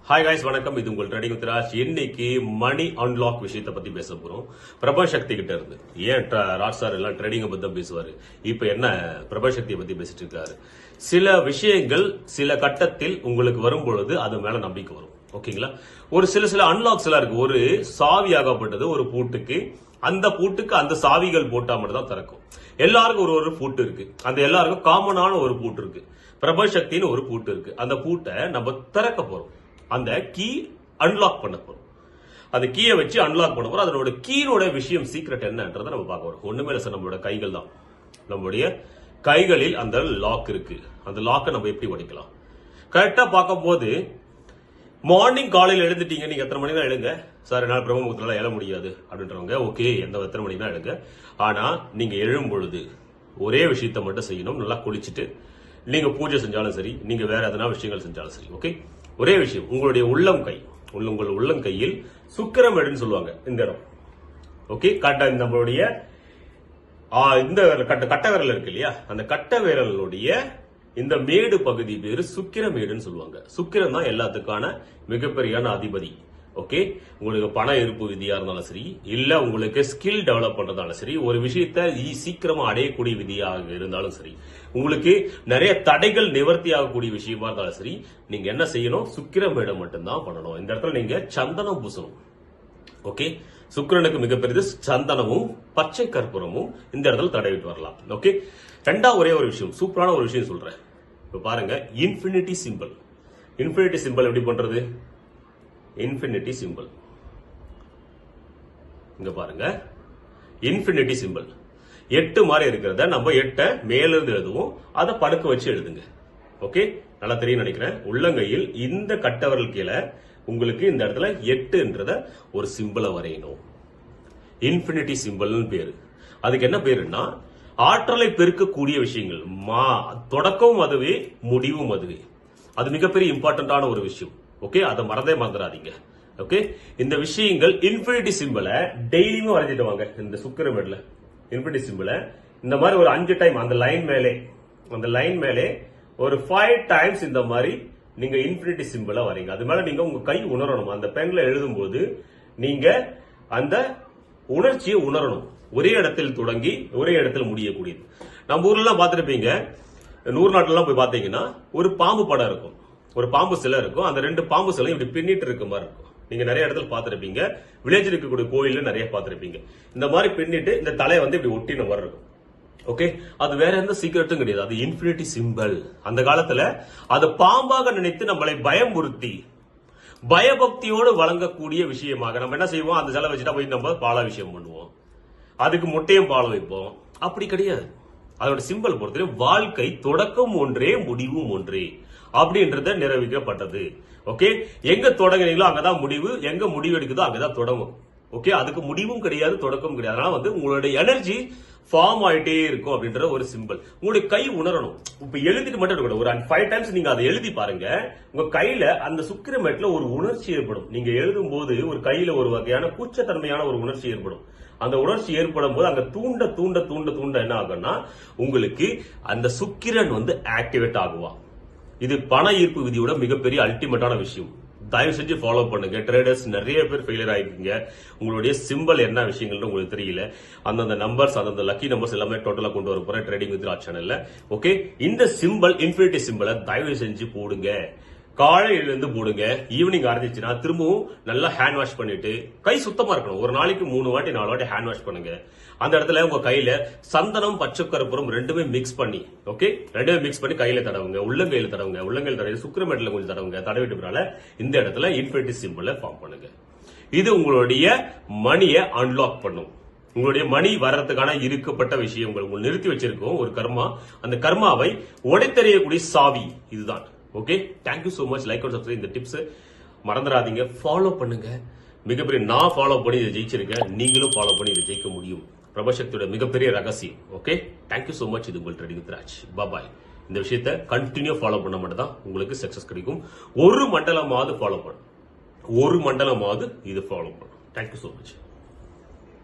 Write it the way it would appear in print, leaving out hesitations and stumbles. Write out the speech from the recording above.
Hi guys, வணக்கம். இது உங்கள் ட்ரேடிங் வித் ராஜ். இன்னைக்கு மணி அன்லாக் விஷயத்தை பத்தி பேச போறோம். பிரபசக்தி கிட்ட இருந்து. ஏன் ராஜ் சார் எல்லாம் ட்ரேடிங்கை பத்தி தான் பேசுவாரு, இப்ப என்ன பிரபசக்தியை பத்தி பேசிட்டு இருக்காரு. சில விஷயங்கள் சில கட்டத்தில் உங்களுக்கு வரும் பொழுது அது மேல நம்பிக்கை வரும். ஓகேங்களா? ஒரு சில அன்லாக்ஸ் எல்லாம் இருக்கு. ஒரு சாவி ஆகப்பட்டது ஒரு பூட்டுக்கு, அந்த பூட்டுக்கு அந்த சாவிகள் போட்டா மட்டும் தான் திறக்கும். எல்லாருக்கும் ஒரு பூட்டு இருக்கு. அந்த எல்லாருக்கும் காமனான ஒரு பூட்டு இருக்கு. பிரபசக்தின்னு ஒரு பூட்டு இருக்கு. அந்த பூட்டை நம்ம திறக்க போறோம். அந்த கீ அன்லாக் பண்ண போறோம். அந்த கீயை வச்சு அன்லாக் பண்ண போறோம். அதனோட கீயோட விஷயம் சீக்ரெட் என்னன்றதை நம்ம பார்க்க போறோம். ஒண்ணுமே இல்லை சார், நம்மளோட கைகள் தான். நம்மளுடைய கைகளில் அந்த லாக் இருக்கு. அந்த லாக்கை நம்ம எப்படி உடைக்கலாம்? கரெக்டா பார்க்கும் போது மார்னிங் காலையில் எழுந்துட்டீங்க. நீங்க எத்தனை மணி தான் எழுங்க சார்? என்னால் பிரம்மமுகூர்த்தம் எழ முடியாது அப்படின்றவங்க ஓகே, எத்தனை மணி தான் எழுங்க. ஆனா நீங்க எழும் பொழுது ஒரே விஷயத்த மட்டும் செய்யணும். நல்லா குளிச்சுட்டு நீங்க பூஜை செஞ்சாலும் சரி, நீங்க வேற எதனா விஷயங்கள் செஞ்சாலும் சரி, ஓகே, ஒரே விஷயம், உங்களுடைய உள்ளம் கை, உங்கள் உள்ளங்கையில் சுக்கிரமேடுன்னு சொல்லுவாங்க இந்த இடம். ஓகே, நம்மளுடைய இந்த கட்ட விரல் இருக்கு இல்லையா, அந்த கட்ட விரலுடைய இந்த மேடு பகுதி பேரு சுக்கிரமேடுன்னு சொல்லுவாங்க. சுக்கிரன் தான் எல்லாத்துக்கான மிகப்பெரிய அதிபதி. ஓகே, உங்களுக்கு பண இருப்பு விதியா இருந்தாலும் சரி, இல்ல உங்களுக்கு ஸ்கில் டெவலப் பண்றதாலும் சரி, ஒரு விஷயத்த சீக்கிரமா அடையக்கூடிய விதியாக இருந்தாலும் சரி, உங்களுக்கு நிறைய தடைகள் நிவர்த்தி ஆகக்கூடிய விஷயமா இருந்தாலும் சரி, நீங்க என்ன செய்யணும்? சுக்கிரமேடம் மட்டும்தான் பண்ணணும். இந்த இடத்துல நீங்க சந்தனம் பூசணும். ஓகே, சுக்கிரனுக்கு மிகப்பெரியது சந்தனமும் பச்சை கற்பூரமும் இந்த இடத்துல தடவிட்டு வரலாம். ஓகே, ரெண்டாவது ஒரே ஒரு விஷயம், சூப்பரான ஒரு விஷயம் சொல்றேன். இப்ப பாருங்க, இன்ஃபினிட்டி சிம்பிள். இன்ஃபினிட்டி சிம்பிள் எப்படி பண்றது? இன்ஃபினிட்டி சிம்பிள் இங்க பாருங்க, இன்ஃபினிட்டி சிம்பிள் 8 மாதிரி இருக்கிறத நம்ம 8 மேல இருந்து எழுதுவோம். அதை படுக்க வச்சு எழுதுங்க. ஓகே, நல்லா தெரியும் நினைக்கிறேன். உள்ளங்கையில் இந்த கட்டவரல் கீழே உங்களுக்கு இந்த இடத்துல 8ன்றத ஒரு சிம்பிளை வரையணும். இன்ஃபினிட்டி சிம்பிள்னு பேரு. அதுக்கு என்ன பேருன்னா, ஆற்றலை பெருக்கக்கூடிய விஷயங்கள். தொடக்கமும் அதுவே, முடிவும் அதுவே. அது மிகப்பெரிய இம்பார்ட்டன்டான ஒரு விஷயம். ஓகே, அதை மறந்துடாதீங்க. ஓகே, இந்த விஷயங்கள் இன்ஃபினிட்டி சிம்பிளை டெய்லியுமே வரைஞ்சிட்டு வாங்க. இந்த சுக்கிரமேடுல இன்ஃபினிட்டி சிம்பிளை இந்த மாதிரி ஒரு 5 டைம் அந்த லைன் மேலே ஒரு 5 டைம்ஸ் இந்த மாதிரி நீங்க இன்ஃபினிட்டி சிம்பிளை வரீங்க. அது மேல நீங்க உங்க கை உணரணும். அந்த பென்ல எழுதும் போது நீங்க அந்த உணர்ச்சியை உணரணும். ஒரே இடத்தில் தொடங்கி ஒரே இடத்தில் முடியக்கூடியது. நம்ம ஊர்ல பாத்துருப்பீங்க, 100 நாட்டுல போய் பாத்தீங்கன்னா ஒரு பாம்பு படம் இருக்கும், ஒரு பாம்பு சிலை இருக்கும். அந்த 2 பாம்பு சிலை இப்படி பின்னிட்டு இருக்க மாதிரி இருக்கும். நீங்க நிறைய இடத்துல பாத்திருப்பீங்க, வில்லேஜ் இருக்கக்கூடிய கோயில்ல நிறைய பாத்திருப்பீங்க. இந்த மாதிரி பின்னிட்டு இந்த தலையை வந்து இப்படி ஒட்டின மாதிரி இருக்கும். ஓகே, அது வேற எந்த சீக்கிரட்டும் கிடையாது. அது இன்ஃபினிட்டி சிம்பிள். அந்த காலத்துல அது பாம்பாக நினைத்து நம்மளை பயமுறுத்தி பயபக்தியோடு வழங்கக்கூடிய விஷயமாக நம்ம என்ன செய்வோம்? அந்த சிலை வச்சுட்டா போய் நம்ம பாலாபிஷேகம் பண்ணுவோம், அதுக்கு முட்டையும் பாலம் வைப்போம். அப்படி கிடையாது. அதோட சிம்பிள் பொறுத்தவரை வாழ்க்கை தொடக்கம் ஒன்றே முடிவும் ஒன்றே அப்படின்றத நிறைவேற்றப்பட்டது. ஓகே, எங்க தொடங்குறீங்களோ அங்கதான் முடிவு, எங்க முடிவு எடுக்குதோ அங்கதான் தொடங்கும். ஓகே, அதுக்கு முடிவும் கிடையாது, தொடக்கமும் கிடையாது. அதனால வந்து உங்களுடைய எனர்ஜி ஃபார்ம் ஆயிட்டே இருக்கும் அப்படின்ற ஒரு சிம்பிள். உங்களுடைய கை உணரணும். இப்ப எழுதிட்டு மட்டும் இருக்கணும். ஒரு 5 டைம்ஸ் நீங்க அதை எழுதி பாருங்க. உங்க கையில அந்த சுக்கிரமேட்ல ஒரு உணர்ச்சி ஏற்படும். நீங்க எழுதும் போது ஒரு கையில ஒரு வகையான கூச்சத்தன்மையான ஒரு உணர்ச்சி ஏற்படும். அந்த உணர்ச்சி ஏற்படும் போது அங்க தூண்ட தூண்ட தூண்ட தூண்ட என்ன ஆகும்னா, உங்களுக்கு அந்த சுக்கிரன் வந்து ஆக்டிவேட் ஆகுவா. இது பண ஈர்ப்பு விதியோட மிகப்பெரிய அல்டிமேட்டான விஷயம். தயவு செஞ்சு ஃபாலோ பண்ணுங்க. ட்ரேடர்ஸ் நிறைய பேர் ஃபெயிலியர் ஆயிருக்கீங்க. உங்களுடைய சிம்பிள் என்ன விஷயங்கள்னு உங்களுக்கு தெரியல. அந்தந்த நம்பர்ஸ், அந்தந்த லக்கி நம்பர்ஸ் எல்லாமே டோட்டலா கொண்டு வர போறேன் ட்ரேடிங் வித் ராஜ் சேனல்ல. ஓகே, இந்த சிம்பிள் இன்ஃபினிட்டி சிம்பிளை தயவு செஞ்சு போடுங்க. காலையில இருந்து போடுங்க. ஈவினிங் ஆரம்பிச்சுன்னா திரும்பவும் நல்லா ஹேண்ட் வாஷ் பண்ணிட்டு கை சுத்தமா இருக்கணும். ஒரு நாளைக்கு 3 வாட்டி 4 வாட்டி ஹேண்ட் வாஷ் பண்ணுங்க. அந்த இடத்துல உங்க கையில சந்தனம் பச்சை கற்பூரம் ரெண்டுமே மிக்ஸ் பண்ணி, ஓகே, ரெண்டுமே மிக்ஸ் பண்ணி கையில தடவுங்க, உள்ளங்கையில தடவுங்க, உள்ளங்கையில தடவி சுக்கிரமேட்ல கொஞ்சம் தடவுங்க. தடவிட்டுனால இந்த இடத்துல இன்ஃபினிட்டி சிம்பிளை ஃபார்ம் பண்ணுங்க. இது உங்களுடைய மணியை அன்லாக் பண்ணும். உங்களுடைய மணி வர்றதுக்கான இருக்கப்பட்ட விஷயங்கள் உங்களை நிறுத்தி வச்சிருக்கோம் ஒரு கர்மா. அந்த கர்மாவை உடைத்தறியக்கூடிய சாவி இதுதான். Okay, thank you so much. Like and subscribe. இந்த டிப்ஸ் மறந்துடாதீங்க, ஃபாலோ பண்ணுங்க. மிகப்பெரிய நான் ஃபாலோ பண்ணி இதை ஜெயிச்சிருக்கேன், நீங்களும் ஃபாலோ பண்ணி இதை ஜெயிக்க முடியும். பிரபசக்தியோட மிகப்பெரிய ரகசியம். Okay, thank you so much. இது உங்கள் ட்ரேடிங் வித் ராஜ். பாய். இந்த விஷயத்தை கண்டினியூ ஃபாலோ பண்ண மட்டும் தான் உங்களுக்கு சக்சஸ் கிடைக்கும். ஒரு மண்டலமாவது ஃபாலோ பண்ணும், ஒரு மண்டலமாவது இது ஃபாலோ பண்ணும். Thank you so much.